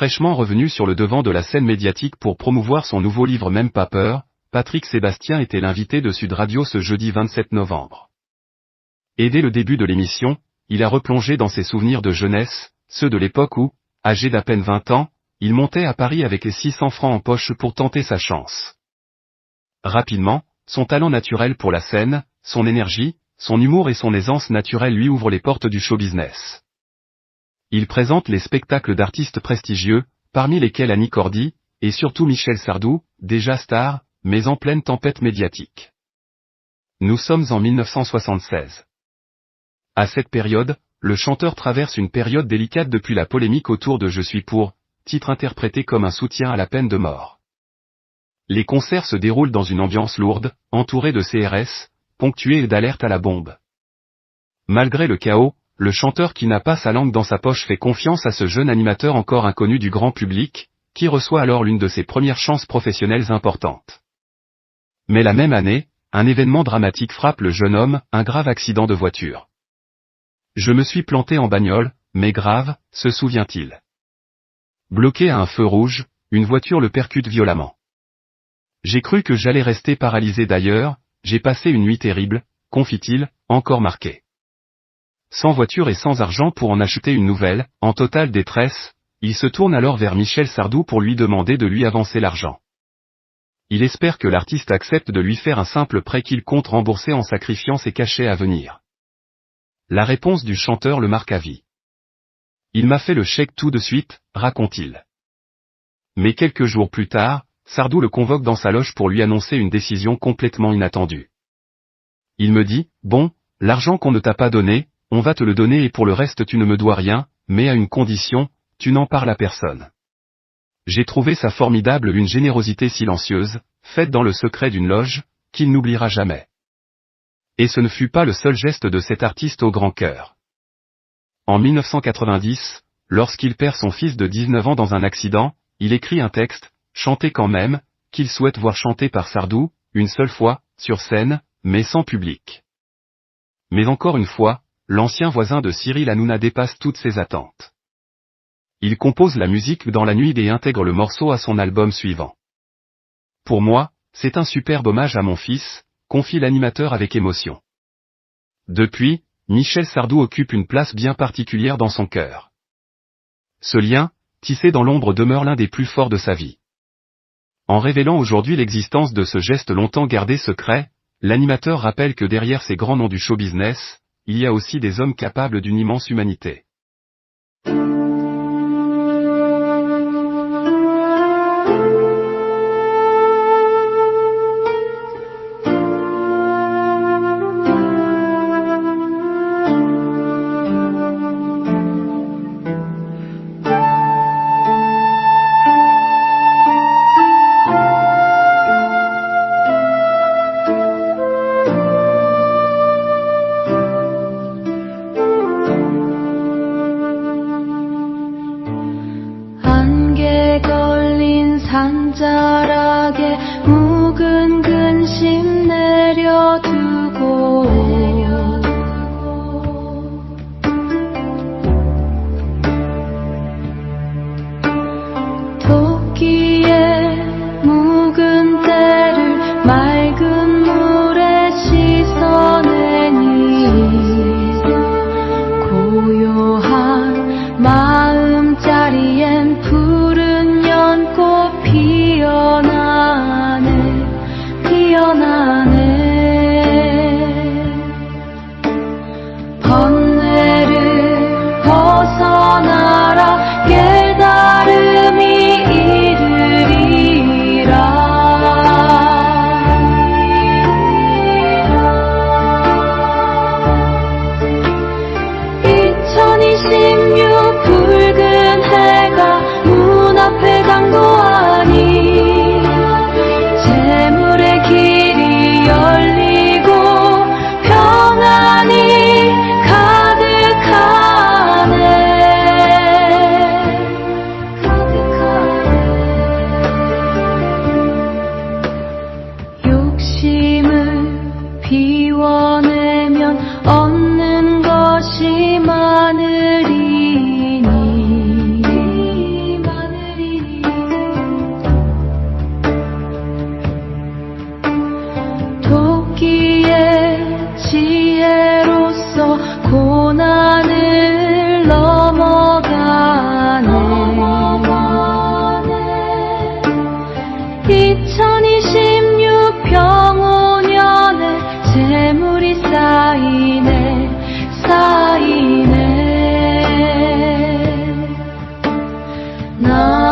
Fraîchement revenu sur le devant de la scène médiatique pour promouvoir son nouveau livre Même pas peur, Patrick Sébastien était l'invité de Sud Radio ce jeudi 27 novembre. Et dès le début de l'émission, il a replongé dans ses souvenirs de jeunesse, ceux de l'époque où, âgé d'à peine 20 ans, il montait à Paris avec les 600 francs en poche pour tenter sa chance. Rapidement, son talent naturel pour la scène, son énergie, son humour et son aisance naturelle lui ouvrent les portes du show business. Il présente les spectacles d'artistes prestigieux, parmi lesquels Annie Cordy, et surtout Michel Sardou, déjà star, mais en pleine tempête médiatique. Nous sommes en 1976. À cette période, le chanteur traverse une période délicate depuis la polémique autour de Je suis pour, titre interprété comme un soutien à la peine de mort. Les concerts se déroulent dans une ambiance lourde, entourée de CRS, ponctuée d'alertes à la bombe. Malgré le chaos, le chanteur qui n'a pas sa langue dans sa poche fait confiance à ce jeune animateur encore inconnu du grand public, qui reçoit alors l'une de ses premières chances professionnelles importantes. Mais la même année, un événement dramatique frappe le jeune homme, un grave accident de voiture. Je me suis planté en bagnole, mais grave, se souvient-il. Bloqué à un feu rouge, une voiture le percute violemment. J'ai cru que j'allais rester paralysé d'ailleurs, j'ai passé une nuit terrible, confie-t-il, encore marqué. Sans voiture et sans argent pour en acheter une nouvelle, en totale détresse, il se tourne alors vers Michel Sardou pour lui demander de lui avancer l'argent. Il espère que l'artiste accepte de lui faire un simple prêt qu'il compte rembourser en sacrifiant ses cachets à venir. La réponse du chanteur le marque à vie. Il m'a fait le chèque tout de suite, raconte-t-il. Mais quelques jours plus tard, Sardou le convoque dans sa loge pour lui annoncer une décision complètement inattendue. Il me dit, bon, l'argent qu'on ne t'a pas donné, on va te le donner et pour le reste tu ne me dois rien, mais à une condition, tu n'en parles à personne. J'ai trouvé ça formidable, une générosité silencieuse, faite dans le secret d'une loge, qu'il n'oubliera jamais. Et ce ne fut pas le seul geste de cet artiste au grand cœur. En 1990, lorsqu'il perd son fils de 19 ans dans un accident, il écrit un texte, chanté quand même, qu'il souhaite voir chanté par Sardou, une seule fois, sur scène, mais sans public. Mais encore une fois, l'ancien voisin de Cyril Hanouna dépasse toutes ses attentes. Il compose la musique dans la nuit et intègre le morceau à son album suivant. Pour moi, c'est un superbe hommage à mon fils, confie l'animateur avec émotion. Depuis, Michel Sardou occupe une place bien particulière dans son cœur. Ce lien, tissé dans l'ombre, demeure l'un des plus forts de sa vie. En révélant aujourd'hui l'existence de ce geste longtemps gardé secret, l'animateur rappelle que derrière ces grands noms du show business, il y a aussi des hommes capables d'une immense humanité. 산자락에 묵은 근심 내려두고 토끼의 묵은 때를 맑은 물에 씻어내니 고요한 마음자리엔 푸른 연꽃 피어나네 피어나네 나